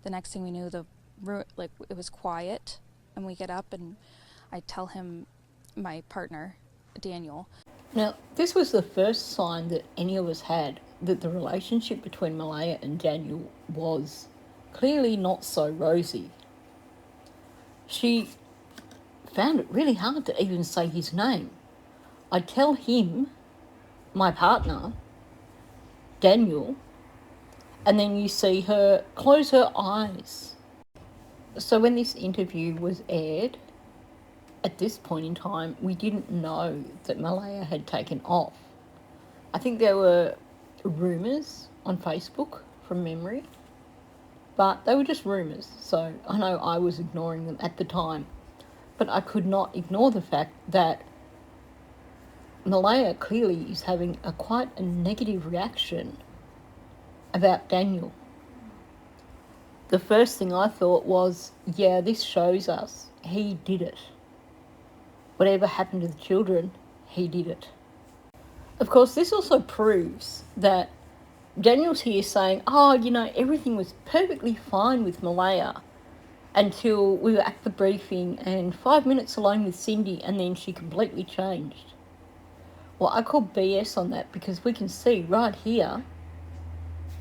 the next thing we knew, it was quiet, and we get up and I tell him, my partner, Daniel. Now, this was the first sign that any of us had that the relationship between Malaya and Daniel was clearly not so rosy. She found it really hard to even say his name. I tell him, my partner, Daniel, and then you see her close her eyes. So when this interview was aired, at this point in time, we didn't know that Malaya had taken off. I think there were rumours on Facebook from memory, but they were just rumours, so I know I was ignoring them at the time. But I could not ignore the fact that Malaya clearly is having quite a negative reaction about Daniel. The first thing I thought was, yeah, this shows us he did it. Whatever happened to the children, he did it. Of course, this also proves that Daniel's here saying, everything was perfectly fine with Malaya until we were at the briefing and 5 minutes alone with Cindy, and then she completely changed. Well, I call BS on that, because we can see right here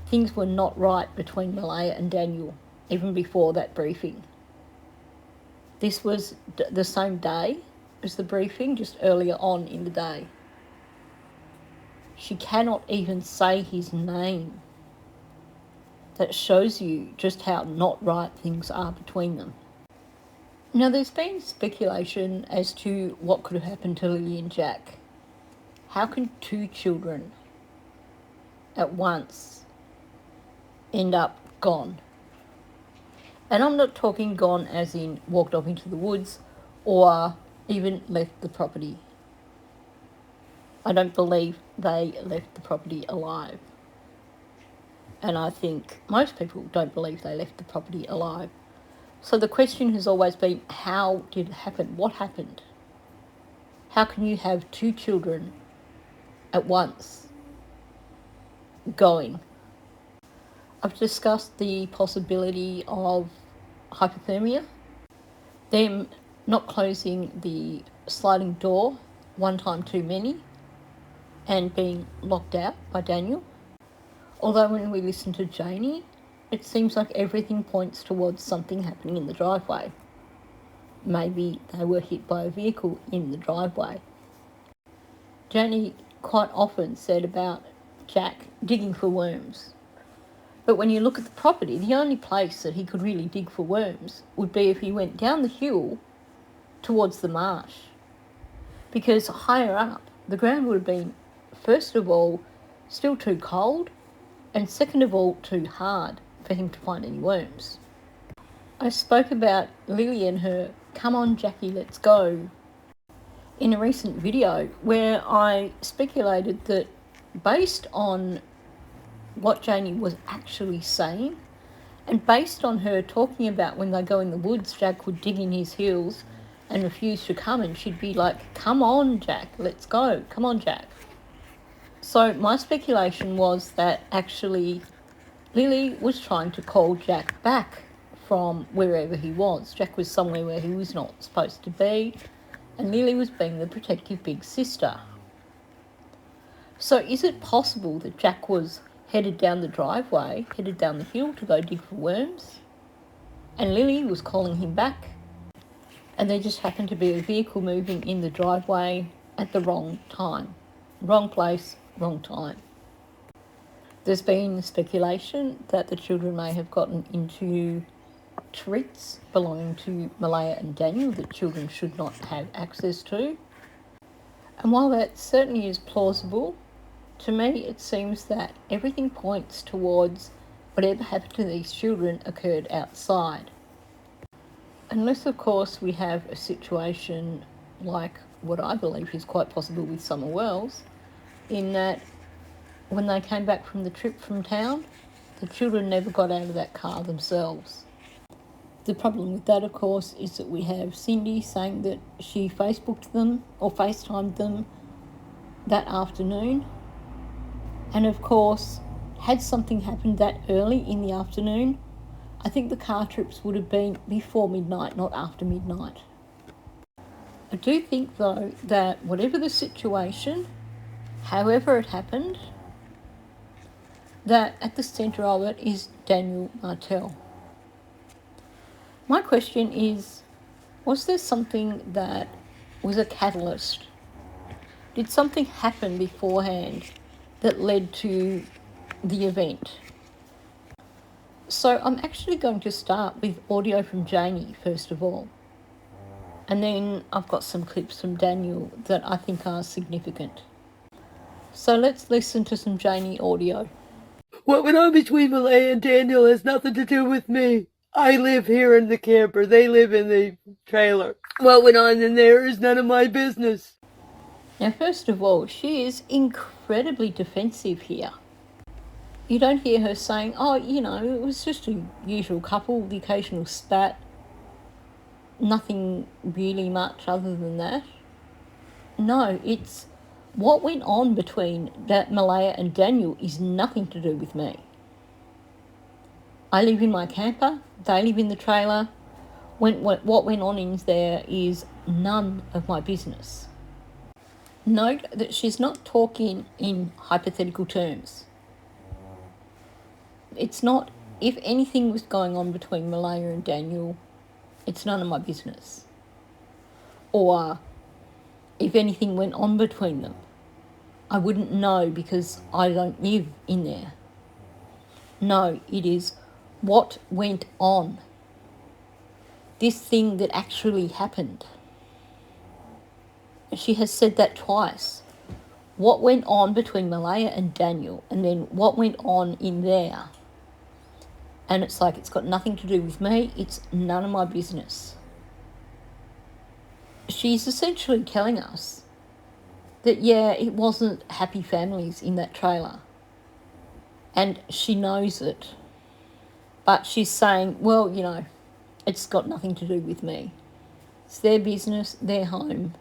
things were not right between Malaya and Daniel even before that briefing. This was the same day as the briefing, just earlier on in the day. She cannot even say his name. That shows you just how not right things are between them. Now, there's been speculation as to what could have happened to Lily and Jack. How can two children at once end up gone? And I'm not talking gone as in walked off into the woods or even left the property. I don't believe they left the property alive. And I think most people don't believe they left the property alive. So the question has always been, how did it happen? What happened? How can you have two children at once going? I've discussed the possibility of hypothermia, them not closing the sliding door one time too many, and being locked out by Daniel. Although when we listen to Janie, it seems like everything points towards something happening in the driveway. Maybe they were hit by a vehicle in the driveway. Janie quite often said about Jack digging for worms. But when you look at the property, the only place that he could really dig for worms would be if he went down the hill towards the marsh. Because higher up, the ground would have been, first of all, still too cold, and second of all, too hard for him to find any worms. I spoke about Lily and her "Come on Jackie, let's go" in a recent video where I speculated that based on what Janie was actually saying, and based on her talking about when they go in the woods, Jack would dig in his heels and refuse to come, and she'd be like, "Come on Jack, let's go, come on Jack." So my speculation was that actually Lily was trying to call Jack back from wherever he was. Jack was somewhere where he was not supposed to be, and Lily was being the protective big sister. So is it possible that Jack was headed down the driveway, headed down the hill to go dig for worms, and Lily was calling him back, and there just happened to be a vehicle moving in the driveway at the wrong time? Wrong place, wrong time. There's been speculation that the children may have gotten into treats belonging to Malaya and Daniel that children should not have access to. And while that certainly is plausible, to me it seems that everything points towards whatever happened to these children occurred outside. Unless, of course, we have a situation like what I believe is quite possible with Summer Wells, in that when they came back from the trip from town, the children never got out of that car themselves. The problem with that, of course, is that we have Cindy saying that she Facebooked them or FaceTimed them that afternoon. And of course, had something happened that early in the afternoon, I think the car trips would have been before midnight, not after midnight. I do think, though, that whatever the situation, however it happened, that at the centre of it is Daniel Martel. My question is, was there something that was a catalyst? Did something happen beforehand that led to the event? So I'm actually going to start with audio from Janie first of all. And then I've got some clips from Daniel that I think are significant. So let's listen to some Janie audio. What went on between Lily and Daniel has nothing to do with me. I live here in the camper. They live in the trailer. What went on in there is none of my business. Now, first of all, she is incredibly defensive here. You don't hear her saying, oh, it was just a usual couple, the occasional spat. Nothing really much other than that. No, it's what went on between Malaya and Daniel is nothing to do with me. I live in my camper, they live in the trailer. What went on in there is none of my business. Note that she's not talking in hypothetical terms. It's not, if anything was going on between Malaya and Daniel, it's none of my business. Or if anything went on between them, I wouldn't know because I don't live in there. No, it is what went on. This thing that actually happened. She has said that twice. What went on between Malaya and Daniel, and then what went on in there. And it's like, it's got nothing to do with me. It's none of my business. She's essentially telling us that, yeah, it wasn't happy families in that trailer. And she knows it. But she's saying, well, it's got nothing to do with me. It's their business, their home.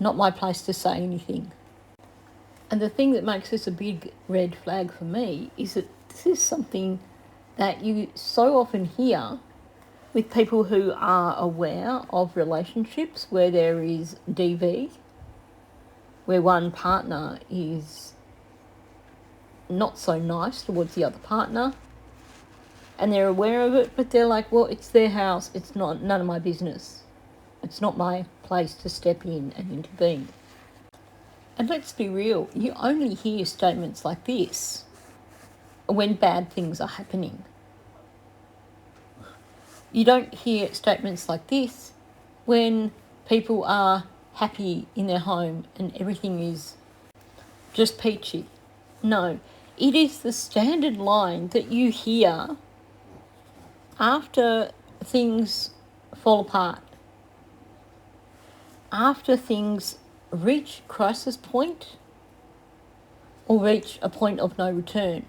Not my place to say anything. And the thing that makes this a big red flag for me is that this is something that you so often hear with people who are aware of relationships where there is DV, where one partner is not so nice towards the other partner, and they're aware of it, but they're like, well, it's their house, it's none of my business. It's not my place to step in and intervene. And let's be real, you only hear statements like this when bad things are happening. You don't hear statements like this when people are happy in their home and everything is just peachy. No, it is the standard line that you hear after things fall apart, after things reach crisis point or reach a point of no return.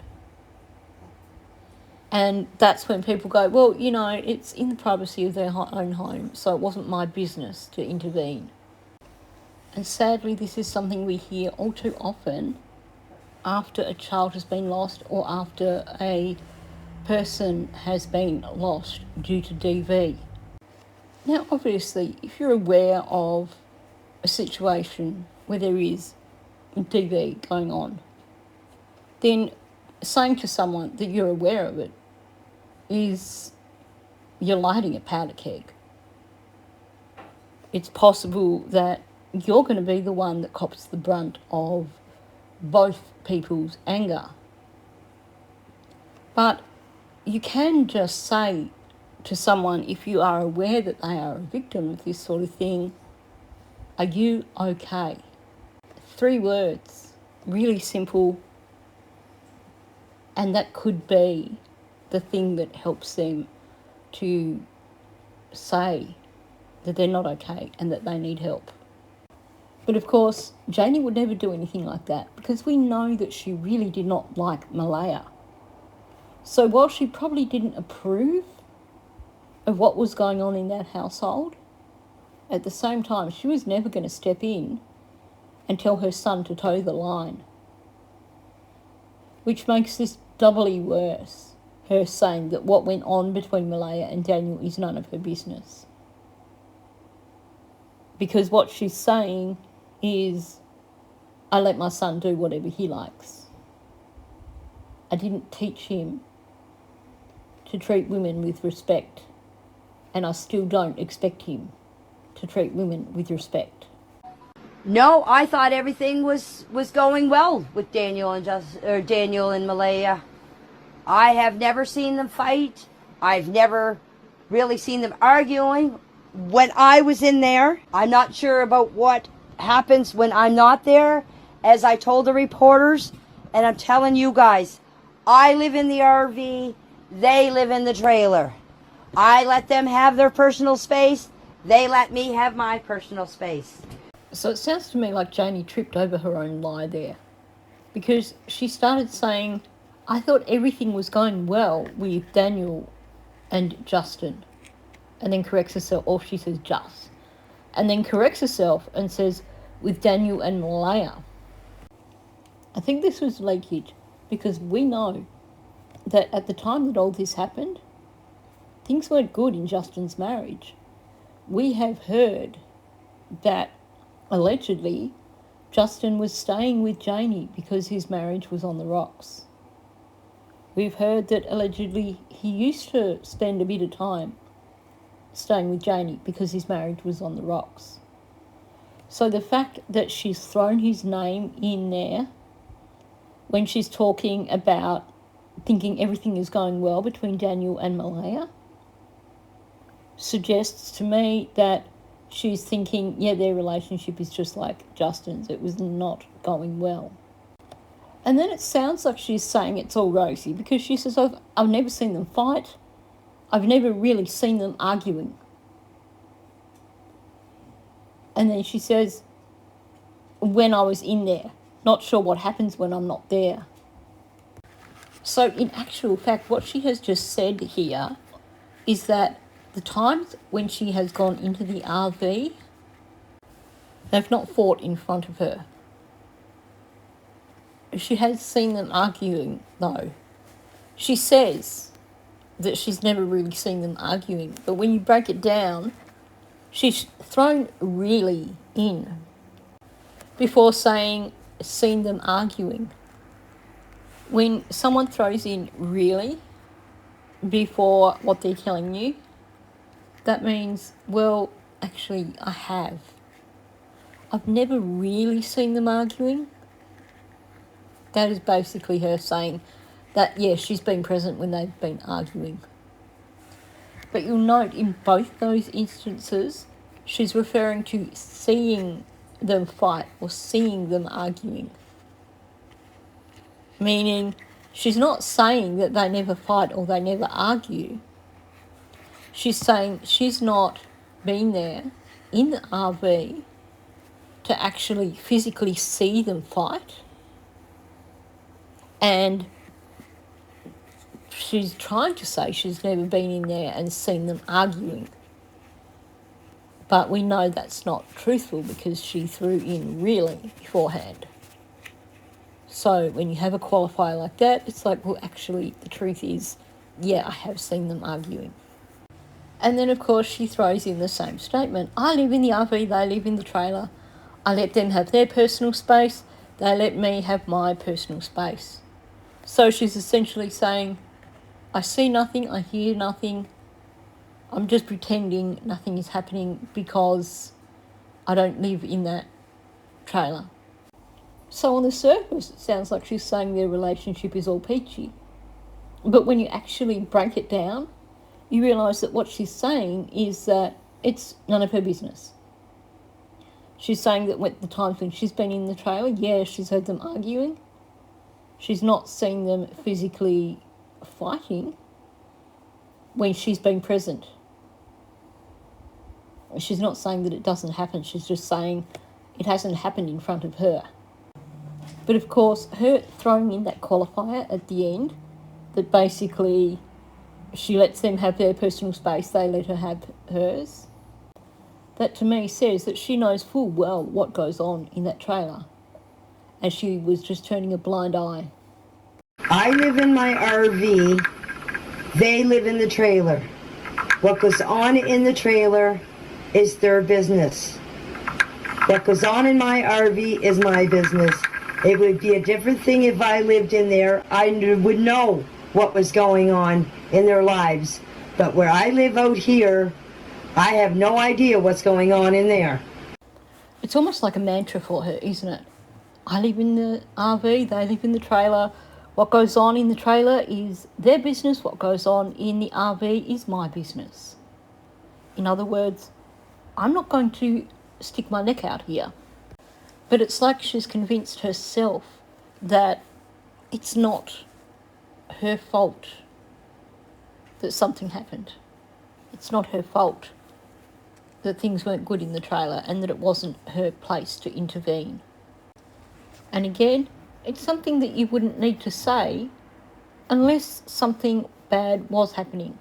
And that's when people go, well, it's in the privacy of their own home, so it wasn't my business to intervene. And sadly, this is something we hear all too often after a child has been lost or after a person has been lost due to DV. Now, obviously, if you're aware of a situation where there is DV going on, then saying to someone that you're aware of it is you're lighting a powder keg. It's possible that you're going to be the one that cops the brunt of both people's anger. But you can just say to someone, if you are aware that they are a victim of this sort of thing, are you okay? 3 words, really simple, and that could be the thing that helps them to say that they're not okay and that they need help. But of course, Janie would never do anything like that because we know that she really did not like Malaya. So while she probably didn't approve of what was going on in that household, at the same time, she was never going to step in and tell her son to toe the line, which makes this doubly worse. her saying that what went on between Malaya and Daniel is none of her business. Because what she's saying is, I let my son do whatever he likes. I didn't teach him to treat women with respect, and I still don't expect him to treat women with respect. No, I thought everything was going well with Daniel and Malaya. I have never seen them fight. I've never really seen them arguing. When I was in there, I'm not sure about what happens when I'm not there. As I told the reporters, and I'm telling you guys, I live in the RV, they live in the trailer. I let them have their personal space, they let me have my personal space. So it sounds to me like Janie tripped over her own lie there, because she started saying, I thought everything was going well with Daniel and Justin, and then corrects herself, or she says just, and then corrects herself and says with Daniel and Malaya. I think this was leakage, because we know that at the time that all this happened, things weren't good in Justin's marriage. We have heard that allegedly Justin was staying with Janie because his marriage was on the rocks. We've heard that allegedly he used to spend a bit of time staying with Janie because his marriage was on the rocks. So the fact that she's thrown his name in there when she's talking about thinking everything is going well between Daniel and Malaya suggests to me that she's thinking, yeah, their relationship is just like Justin's. It was not going well. And then it sounds like she's saying it's all rosy, because she says, I've never seen them fight. I've never really seen them arguing. And then she says, when I was in there, not sure what happens when I'm not there. So in actual fact, what she has just said here is that the times when she has gone into the RV, they've not fought in front of her. She has seen them arguing, though. She says that she's never really seen them arguing, but when you break it down, she's thrown really in before saying seen them arguing. When someone throws in really before what they're telling you, that means, well, actually, I have. I've never really seen them arguing. That is basically her saying that, yes, she's been present when they've been arguing. But you'll note in both those instances, she's referring to seeing them fight or seeing them arguing. Meaning, she's not saying that they never fight or they never argue. She's saying she's not been there in the RV to actually physically see them fight. And she's trying to say she's never been in there and seen them arguing. But we know that's not truthful, because she threw in really beforehand. So when you have a qualifier like that, it's like, well, actually, the truth is, yeah, I have seen them arguing. And then, of course, she throws in the same statement. I live in the RV, they live in the trailer. I let them have their personal space. They let me have my personal space. So she's essentially saying, I see nothing, I hear nothing. I'm just pretending nothing is happening because I don't live in that trailer. So on the surface, it sounds like she's saying their relationship is all peachy. But when you actually break it down, you realise that what she's saying is that it's none of her business. She's saying that at the times when she's been in the trailer, yeah, she's heard them arguing. She's not seen them physically fighting when she's been present. She's not saying that it doesn't happen. She's just saying it hasn't happened in front of her. But of course, her throwing in that qualifier at the end, that basically she lets them have their personal space, they let her have hers, that to me says that she knows full well what goes on in that trailer, and she was just turning a blind eye. I live in my RV They live in the trailer. What goes on in the trailer is their business. What goes on in my RV is my business. It would be a different thing if I lived in there. I would know what was going on in their lives. But where I live out here, I have no idea what's going on in there. It's almost like a mantra for her, isn't it? I live in the RV, they live in the trailer. What goes on in the trailer is their business. What goes on in the RV is my business. In other words, I'm not going to stick my neck out here. But it's like she's convinced herself that it's not her fault that something happened. It's not her fault that things weren't good in the trailer and that it wasn't her place to intervene. And again, it's something that you wouldn't need to say unless something bad was happening,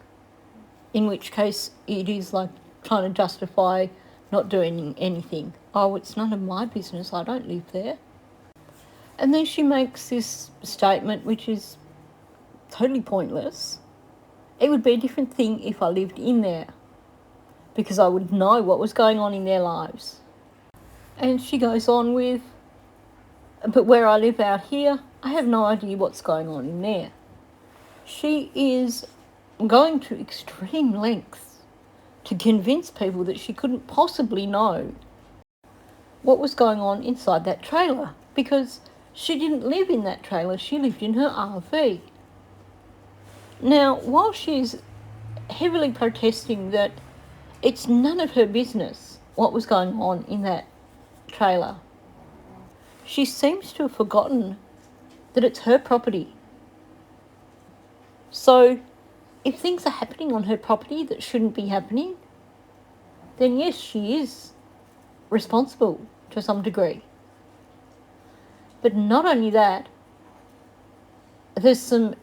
in which case it is like trying to justify not doing anything. Oh, it's none of my business, I don't live there. And then she makes this statement which is totally pointless. It would be a different thing if I lived in there, because I would know what was going on in their lives. And she goes on with, but where I live out here, I have no idea what's going on in there. She is going to extreme lengths to convince people that she couldn't possibly know what was going on inside that trailer, because she didn't live in that trailer, she lived in her RV. Now, while she's heavily protesting that it's none of her business what was going on in that trailer, she seems to have forgotten that it's her property. So, if things are happening on her property that shouldn't be happening, then yes, she is responsible to some degree. But not only that, there's some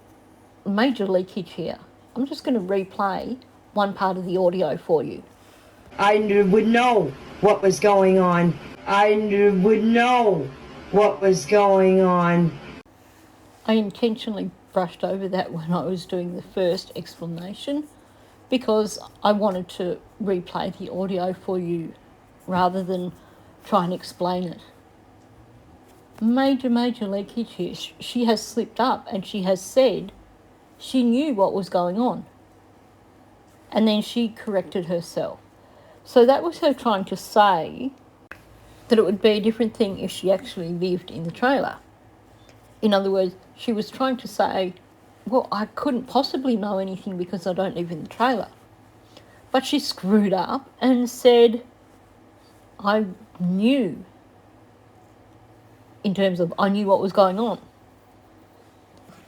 major leakage here. I'm just going to replay one part of the audio for you. I would know what was going on. I would know what was going on. I intentionally brushed over that when I was doing the first explanation because I wanted to replay the audio for you rather than try and explain it. Major leakage here. She has slipped up and she has said she knew what was going on. And then she corrected herself. So that was her trying to say that it would be a different thing if she actually lived in the trailer. In other words, she was trying to say, well, I couldn't possibly know anything because I don't live in the trailer. But she screwed up and said, I knew, in terms of I knew what was going on.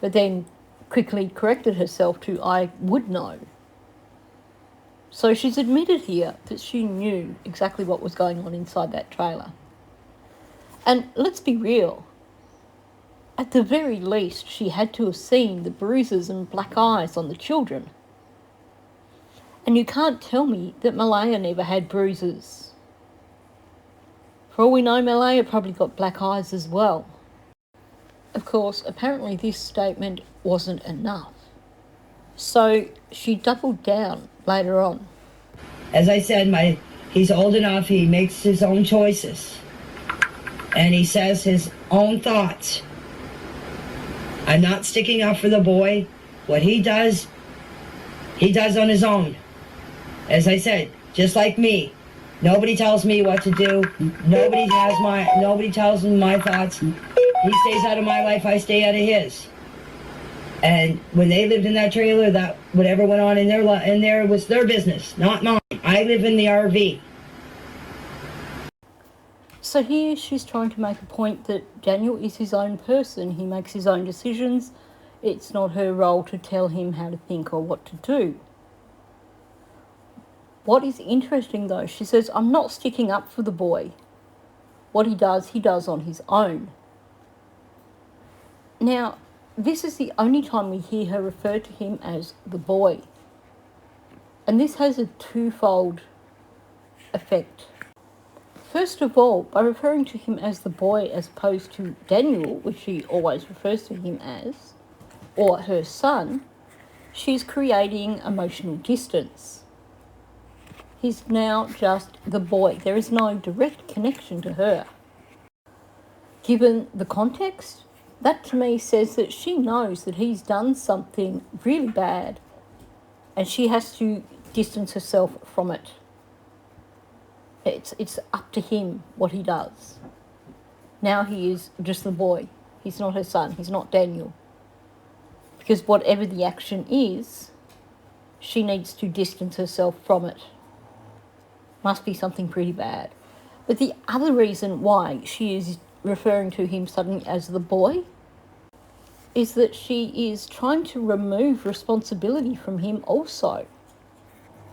But then quickly corrected herself to I would know. So she's admitted here that she knew exactly what was going on inside that trailer. And let's be real, at the very least she had to have seen the bruises and black eyes on the children. And you can't tell me that Malaya never had bruises. For all we know, Malaya probably got black eyes as well. Of course, apparently this statement wasn't enough. So she doubled down later on. As I said, he's old enough, he makes his own choices. And he says his own thoughts. I'm not sticking up for the boy. What he does on his own. As I said, just like me. Nobody tells me what to do. Nobody tells me my thoughts. He stays out of my life, I stay out of his. And when they lived in that trailer, that whatever went on in there was their business, not mine. I live in the RV. So here she's trying to make a point that Daniel is his own person. He makes his own decisions. It's not her role to tell him how to think or what to do. What is interesting though, she says, I'm not sticking up for the boy. What he does on his own. Now, this is the only time we hear her refer to him as the boy. And this has a twofold effect. First of all, by referring to him as the boy as opposed to Daniel, which she always refers to him as, or her son, she's creating emotional distance. He's now just the boy. There is no direct connection to her. Given the context, that to me says that she knows that he's done something really bad and she has to distance herself from it. It's up to him what he does. Now he is just the boy. He's not her son. He's not Daniel. Because whatever the action is, she needs to distance herself from it. Must be something pretty bad. But the other reason why she is referring to him suddenly as the boy is that she is trying to remove responsibility from him also.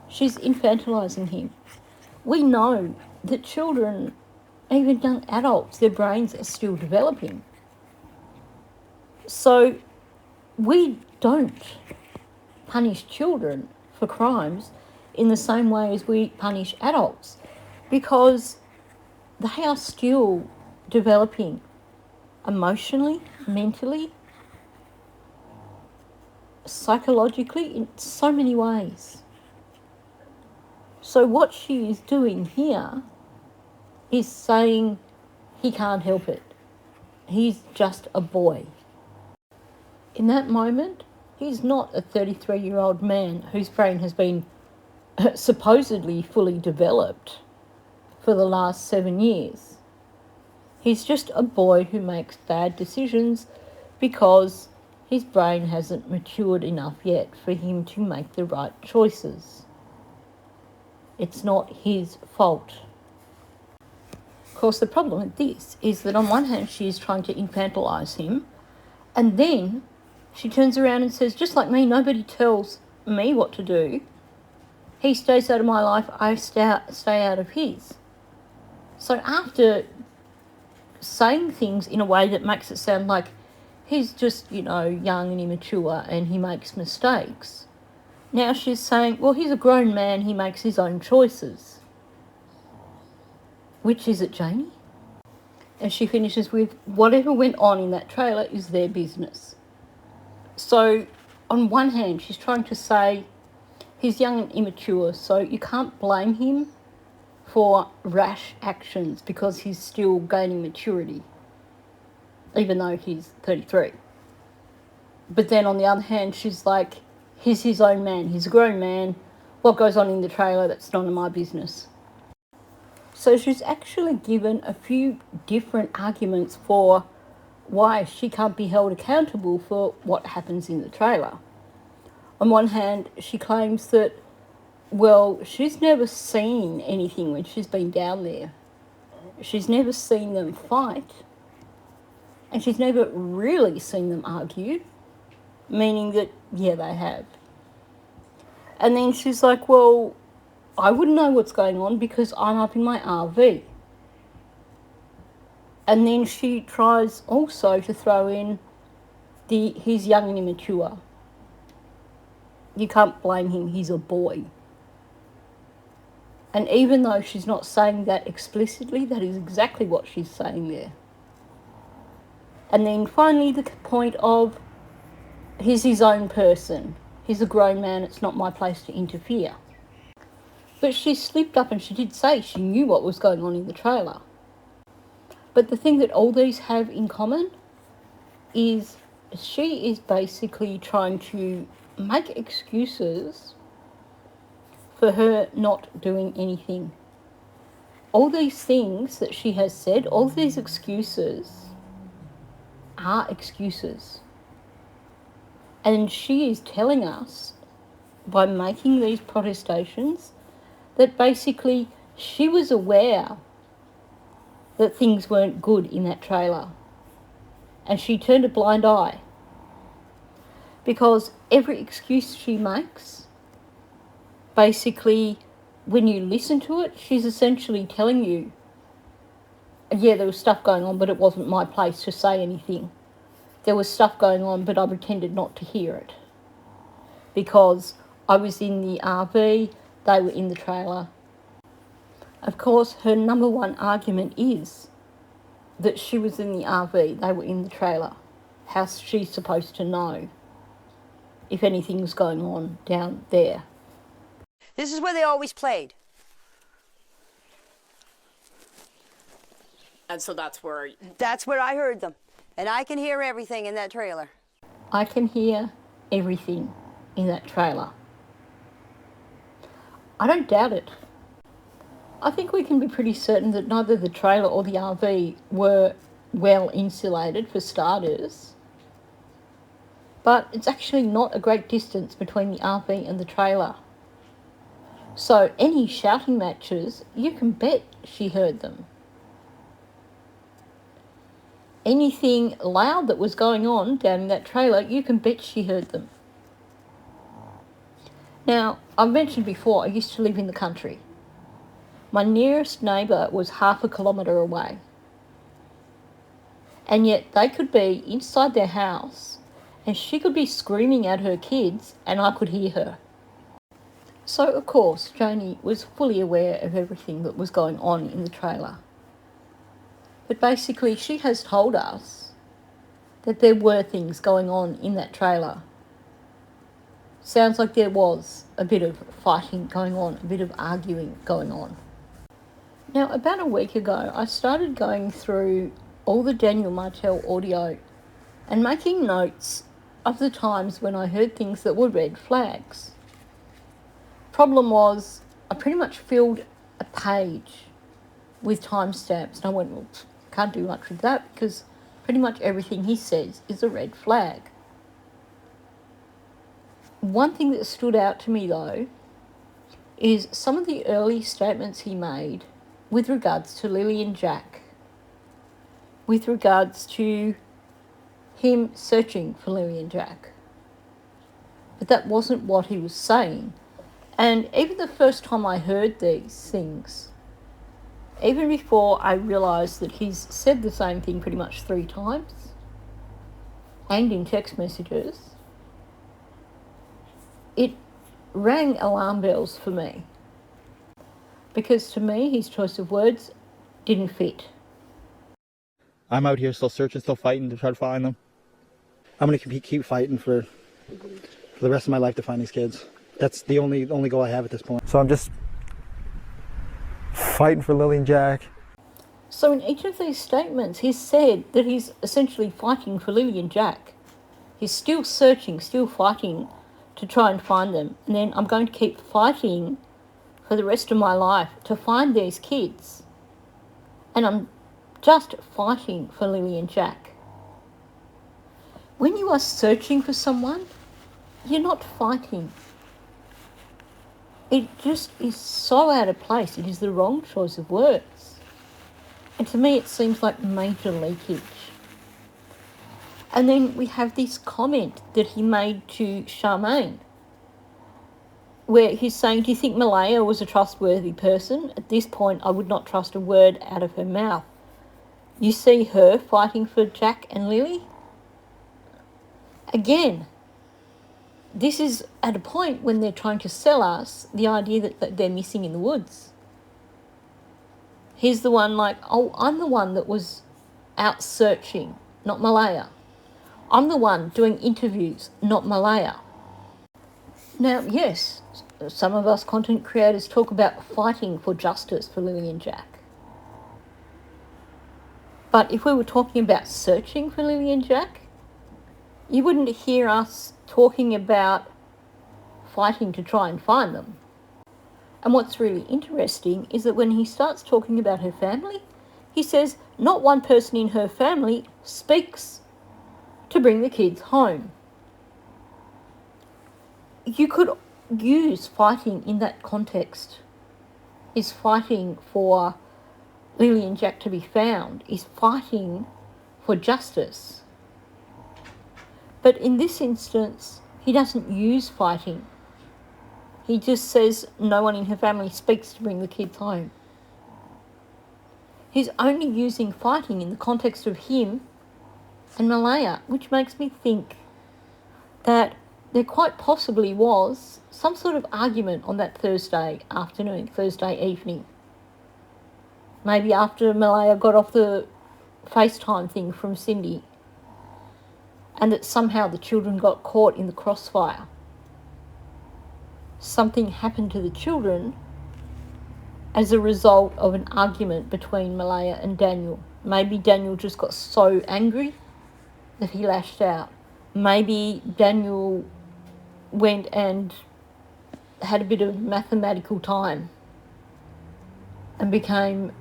She's infantilizing him. We know that children, even young adults, their brains are still developing. So we don't punish children for crimes in the same way as we punish adults, because they are still developing emotionally, mentally, psychologically, in so many ways. So what she is doing here is saying he can't help it. He's just a boy. In that moment, he's not a 33-year-old man whose brain has been supposedly fully developed for the last 7 years. He's just a boy who makes bad decisions because his brain hasn't matured enough yet for him to make the right choices. It's not his fault. Of course, the problem with this is that on one hand she is trying to infantilize him, and then she turns around and says, just like me, nobody tells me what to do. He stays out of my life, I stay out of his. So after saying things in a way that makes it sound like he's just, young and immature and he makes mistakes, now she's saying, well, he's a grown man, he makes his own choices. Which is it, Janie? And she finishes with, whatever went on in that trailer is their business. So on one hand, she's trying to say he's young and immature, so you can't blame him for rash actions because he's still gaining maturity, even though he's 33. But then on the other hand, she's like, he's his own man, he's a grown man. What goes on in the trailer, that's none of my business. So she's actually given a few different arguments for why she can't be held accountable for what happens in the trailer. On one hand, she claims that, well, she's never seen anything when she's been down there. She's never seen them fight, and she's never really seen them argue, meaning that, yeah, they have. And then she's like, well, I wouldn't know what's going on because I'm up in my RV. And then she tries also to throw in he's young and immature. You can't blame him, he's a boy. And even though she's not saying that explicitly, that is exactly what she's saying there. And then finally the point of, he's his own person. He's a grown man, it's not my place to interfere. But she slipped up and she did say she knew what was going on in the trailer. But the thing that all these have in common is she is basically trying to make excuses for her not doing anything. All these things that she has said, all these excuses are excuses. And she is telling us, by making these protestations, that basically she was aware that things weren't good in that trailer. And she turned a blind eye. Because every excuse she makes, basically, when you listen to it, she's essentially telling you, yeah, there was stuff going on, but it wasn't my place to say anything. There was stuff going on, but I pretended not to hear it. Because I was in the RV, they were in the trailer. Of course, her number one argument is that she was in the RV, they were in the trailer. How's she supposed to know? if anything's going on down there. This is where they always played. And so that's where... That's where I heard them. And I can hear everything in that trailer. I can hear everything in that trailer. I don't doubt it. I think we can be pretty certain that neither the trailer or the RV were well insulated, for starters. But it's actually not a great distance between the RV and the trailer. So any shouting matches, you can bet she heard them. Anything loud that was going on down in that trailer, you can bet she heard them. Now, I've mentioned before, I used to live in the country. My nearest neighbour was 1/2 kilometre away. And yet they could be inside their house and she could be screaming at her kids and I could hear her. So, of course, Janie was fully aware of everything that was going on in the trailer. But basically, she has told us that there were things going on in that trailer. Sounds like there was a bit of fighting going on, a bit of arguing going on. Now, about a week ago, I started going through all the Daniel Martel audio and making notes of the times when I heard things that were red flags. Problem was, I pretty much filled a page with timestamps, and I went, well, can't do much with that because pretty much everything he says is a red flag. One thing that stood out to me, though, is some of the early statements he made with regards to Lily and Jack, with regards to him searching for Lily and Jack. But that wasn't what he was saying. And even the first time I heard these things, even before I realised that he's said the same thing pretty much 3 times, and in text messages, it rang alarm bells for me. Because to me, his choice of words didn't fit. I'm out here still searching, still fighting to try to find them. I'm going to keep fighting for the rest of my life to find these kids. That's the only goal I have at this point. So I'm just fighting for Lily and Jack. So in each of these statements, he's said that he's essentially fighting for Lily and Jack. He's still searching, still fighting to try and find them. And then I'm going to keep fighting for the rest of my life to find these kids. And I'm just fighting for Lily and Jack. When you are searching for someone, you're not fighting. It just is so out of place. It is the wrong choice of words. And to me, it seems like major leakage. And then we have this comment that he made to Charmaine, where he's saying, do you think Malaya was a trustworthy person? At this point, I would not trust a word out of her mouth. You see her fighting for Jack and Lily? Again, this is at a point when they're trying to sell us the idea that they're missing in the woods. He's the one like, oh, I'm the one that was out searching, not Malaya. I'm the one doing interviews, not Malaya. Now, yes, some of us content creators talk about fighting for justice for Lily and Jack. But if we were talking about searching for Lily and Jack, you wouldn't hear us talking about fighting to try and find them. And what's really interesting is that when he starts talking about her family, he says not one person in her family speaks to bring the kids home. You could use fighting in that context. Is fighting for Lily and Jack to be found, is fighting for justice. But in this instance, he doesn't use fighting. He just says no one in her family speaks to bring the kids home. He's only using fighting in the context of him and Malaya, which makes me think that there quite possibly was some sort of argument on that Thursday afternoon, Thursday evening. Maybe after Malaya got off the FaceTime thing from Cindy. and that somehow the children got caught in the crossfire. Something happened to the children as a result of an argument between Malaya and Daniel. Maybe Daniel just got so angry that he lashed out. Maybe Daniel went and had a bit of mathematical time and became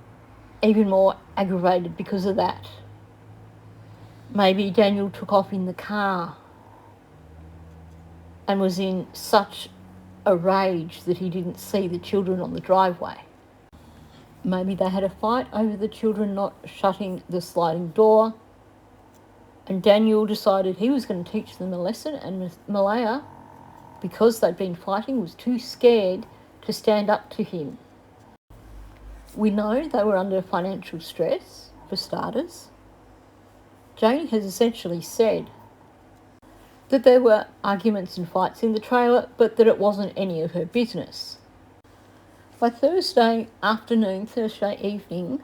even more aggravated because of that. Maybe Daniel took off in the car and was in such a rage that he didn't see the children on the driveway. Maybe they had a fight over the children not shutting the sliding door, and Daniel decided he was going to teach them a lesson, and Malaya, because they'd been fighting, was too scared to stand up to him. We know they were under financial stress, for starters. Janie has essentially said that there were arguments and fights in the trailer, but that it wasn't any of her business. By Thursday afternoon, Thursday evening,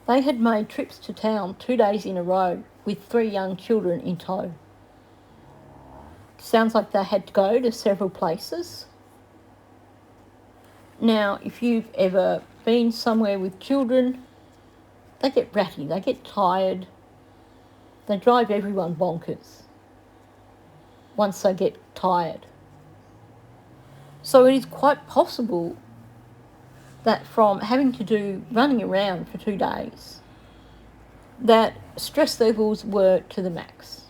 they had made trips to town 2 days in a row with 3 young children in tow. Sounds like they had to go to several places. Now, if you've ever been somewhere with children, they get ratty, they get tired, they drive everyone bonkers once they get tired. So it is quite possible that from having to do running around for 2 days, that stress levels were to the max.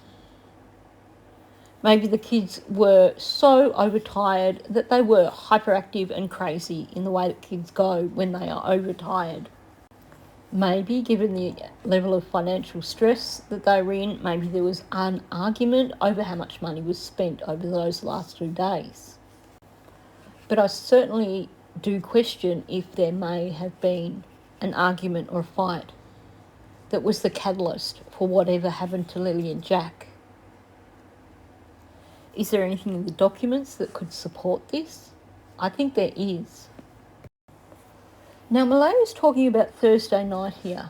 Maybe the kids were so overtired that they were hyperactive and crazy in the way that kids go when they are overtired. Maybe, given the level of financial stress that they were in, maybe there was an argument over how much money was spent over those last 2 days. But I certainly do question if there may have been an argument or a fight that was the catalyst for whatever happened to Lily and Jack. Is there anything in the documents that could support this? I think there is. Now, Malaya is talking about Thursday night here,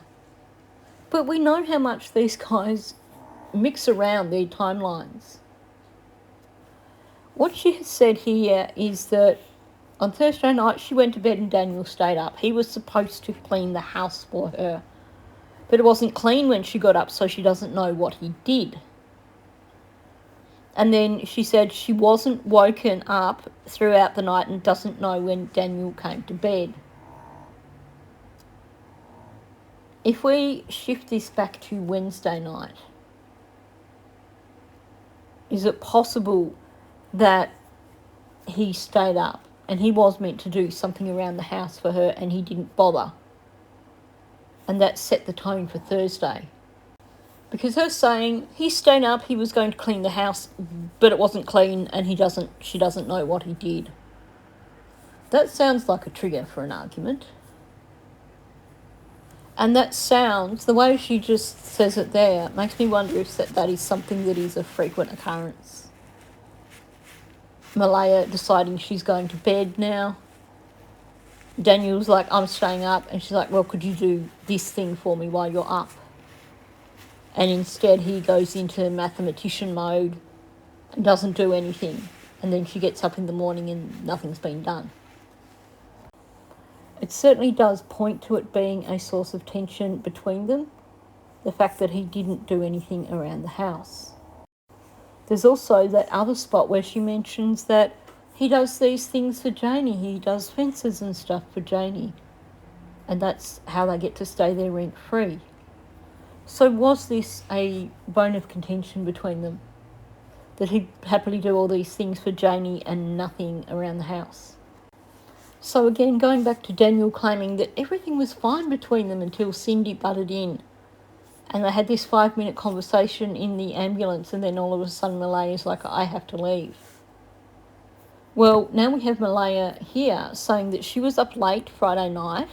but we know how much these guys mix around their timelines. What she has said here is that on Thursday night she went to bed and Daniel stayed up. He was supposed to clean the house for her, but it wasn't clean when she got up, so she doesn't know what he did. And then she said she wasn't woken up throughout the night and doesn't know when Daniel came to bed. If we shift this back to Wednesday night, is it possible that he stayed up and he was meant to do something around the house for her and he didn't bother? And that set the tone for Thursday. Because her saying he stayed up, he was going to clean the house, but it wasn't clean and she doesn't know what he did. That sounds like a trigger for an argument. And that sounds, the way she just says it there, makes me wonder if that is something that is a frequent occurrence. Malaya deciding she's going to bed now. Daniel's like, I'm staying up. And she's like, well, could you do this thing for me while you're up? And instead he goes into mathematician mode and doesn't do anything. And then she gets up in the morning and nothing's been done. It certainly does point to it being a source of tension between them, the fact that he didn't do anything around the house. There's also that other spot where she mentions that he does these things for Janie. He does fences and stuff for Janie. And that's how they get to stay there rent-free. So was this a bone of contention between them? That he'd happily do all these things for Janie and nothing around the house? So again, going back to Daniel claiming that everything was fine between them until Cindy butted in. And they had this 5-minute conversation in the ambulance, and then all of a sudden Malaya's like, I have to leave. Well, now we have Malaya here saying that she was up late Friday night.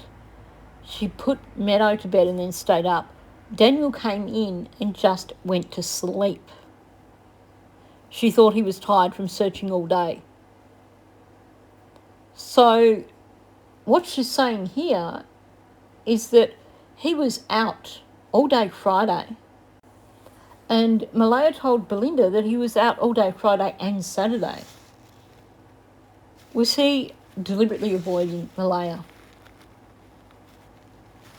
She put Meadow to bed and then stayed up. Daniel came in and just went to sleep. She thought he was tired from searching all day. So what she's saying here is that he was out all day Friday And Malaya told Belinda that he was out all day Friday and Saturday. Was he deliberately avoiding Malaya?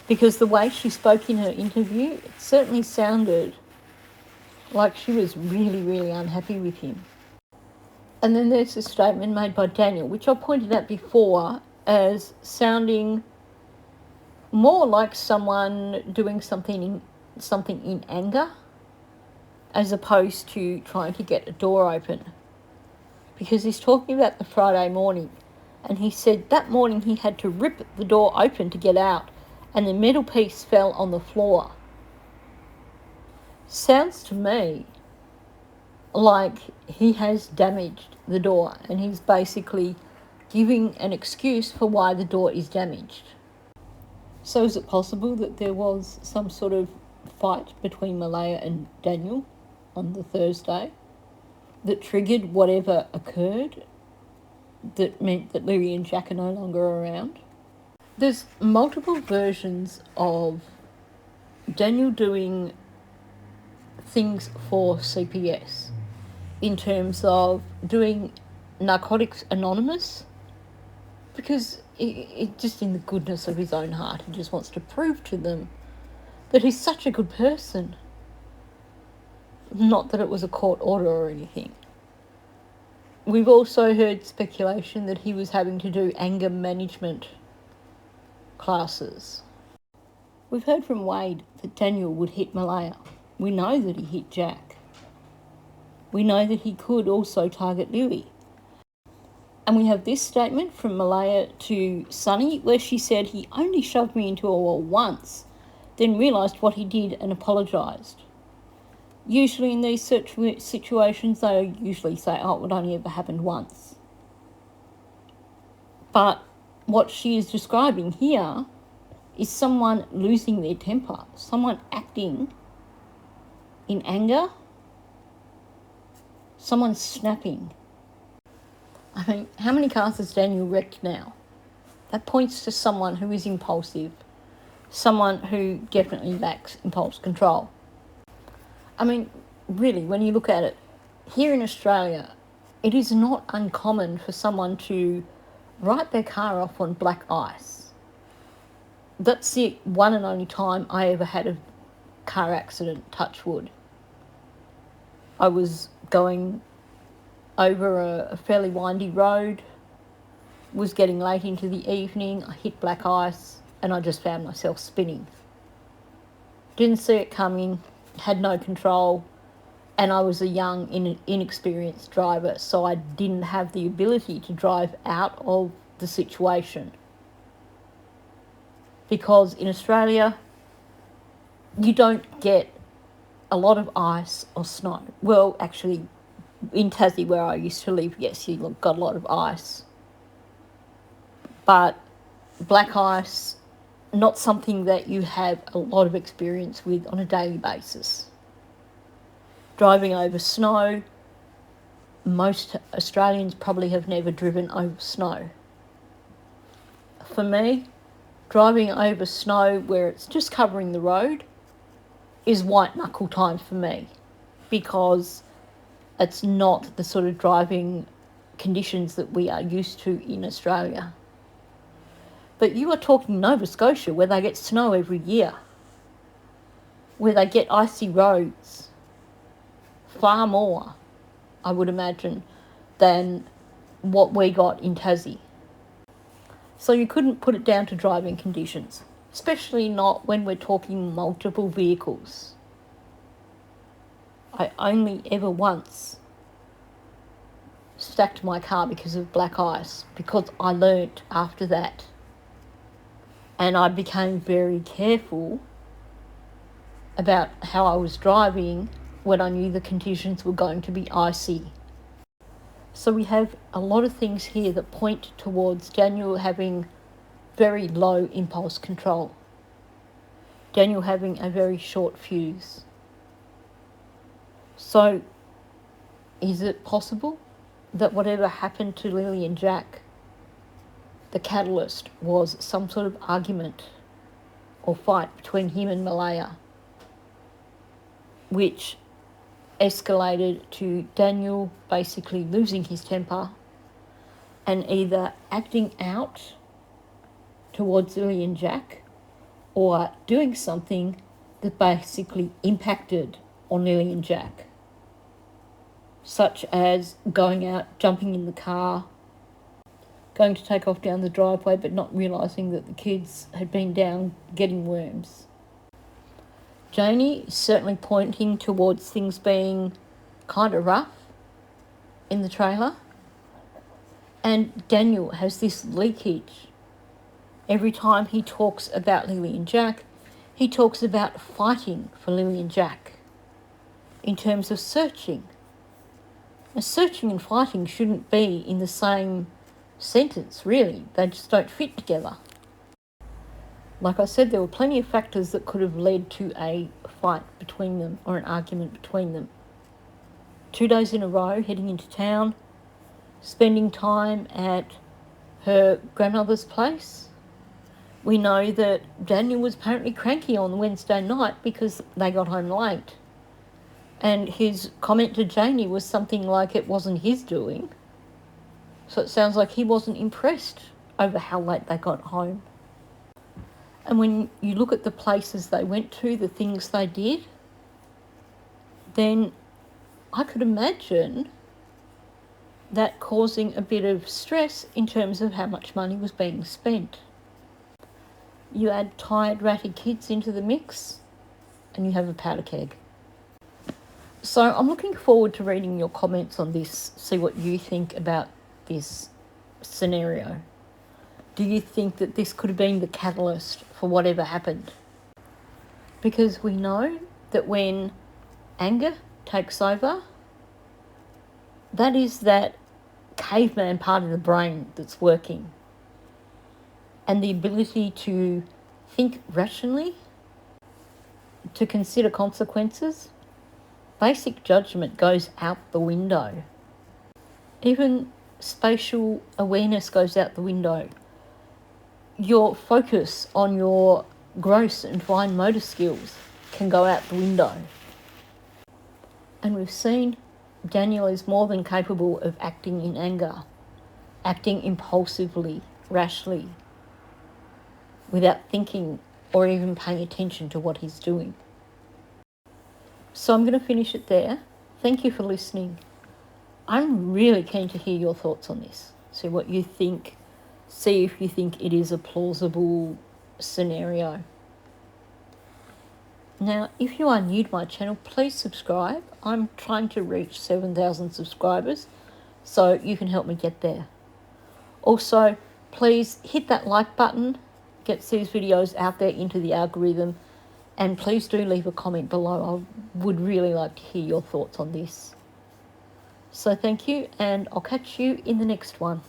Because the way she spoke in her interview, it certainly sounded like she was really, really unhappy with him. And then there's a statement made by Daniel, which I pointed out before as sounding more like someone doing something in anger, as opposed to trying to get a door open. Because he's talking about the Friday morning, and he said that morning he had to rip the door open to get out, and the metal piece fell on the floor. Sounds to me like he has damaged the door, and he's basically giving an excuse for why the door is damaged. So is it possible that there was some sort of fight between Malaya and Daniel on the Thursday that triggered whatever occurred that meant that Lily and Jack are no longer around? There's multiple versions of Daniel doing things for CPS in terms of doing Narcotics Anonymous, because it just in the goodness of his own heart, he just wants to prove to them that he's such a good person. Not that it was a court order or anything. We've also heard speculation that he was having to do anger management classes. We've heard from Wade that Daniel would hit Malaya. We know that he hit Jack. We know that he could also target Lily. And we have this statement from Malaya to Sunny where she said he only shoved me into a wall once, then realised what he did and apologised. Usually in these situations they usually say, oh, it would only ever happened once. But what she is describing here is someone losing their temper, someone acting in anger, someone snapping. I mean, how many cars has Daniel wrecked now? That points to someone who is impulsive, someone who definitely lacks impulse control. I mean, really, when you look at it, here in Australia, it is not uncommon for someone to write their car off on black ice. That's the one and only time I ever had a car accident, touch wood. I was going over a fairly windy road, was getting late into the evening, I hit black ice and I just found myself spinning. Didn't see it coming, had no control, and I was a young, inexperienced driver, so I didn't have the ability to drive out of the situation. Because in Australia, you don't get a lot of ice or snow. Well, actually, in Tassie, where I used to live, yes, you got a lot of ice. But black ice, not something that you have a lot of experience with on a daily basis. Driving over snow, most Australians probably have never driven over snow. For me, driving over snow where it's just covering the road is white knuckle time for me, because it's not the sort of driving conditions that we are used to in Australia. But you are talking Nova Scotia, where they get snow every year, where they get icy roads, far more, I would imagine, than what we got in Tassie. So you couldn't put it down to driving conditions, especially not when we're talking multiple vehicles. I only ever once stacked my car because of black ice, because I learnt after that. And I became very careful about how I was driving when I knew the conditions were going to be icy. So we have a lot of things here that point towards Daniel having very low impulse control. Daniel having a very short fuse. So is it possible that whatever happened to Lily and Jack, the catalyst was some sort of argument or fight between him and Malaya, which escalated to Daniel basically losing his temper and either acting out towards Lily and Jack or doing something that basically impacted on Lily and Jack, such as going out, jumping in the car, going to take off down the driveway but not realising that the kids had been down getting worms. Janie is certainly pointing towards things being kind of rough in the trailer. And Daniel has this leakage. Every time he talks about Lily and Jack, he talks about fighting for Lily and Jack in terms of searching. Now, searching and fighting shouldn't be in the same sentence, really. They just don't fit together. Like I said, there were plenty of factors that could have led to a fight between them or an argument between them. 2 days in a row, heading into town, spending time at her grandmother's place. We know that Daniel was apparently cranky on Wednesday night because they got home late. And his comment to Janie was something like it wasn't his doing. So it sounds like he wasn't impressed over how late they got home. And when you look at the places they went to, the things they did, then I could imagine that causing a bit of stress in terms of how much money was being spent. You add tired, ratty kids into the mix, and you have a powder keg. So I'm looking forward to reading your comments on this, see what you think about this scenario. Do you think that this could have been the catalyst for whatever happened? Because we know that when anger takes over, that is that caveman part of the brain that's working. And the ability to think rationally, to consider consequences, basic judgment goes out the window. Even spatial awareness goes out the window. Your focus on your gross and fine motor skills can go out the window. And we've seen Daniel is more than capable of acting in anger, acting impulsively, rashly, without thinking or even paying attention to what he's doing. So I'm going to finish it there. Thank you for listening. I'm really keen to hear your thoughts on this. See what you think. See if you think it is a plausible scenario. Now, if you are new to my channel, please subscribe. I'm trying to reach 7,000 subscribers, so you can help me get there. Also, please hit that like button, gets these videos out there into the algorithm, and please do leave a comment below. I would really like to hear your thoughts on this. So thank you, and I'll catch you in the next one.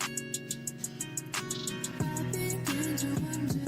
I've been to wonder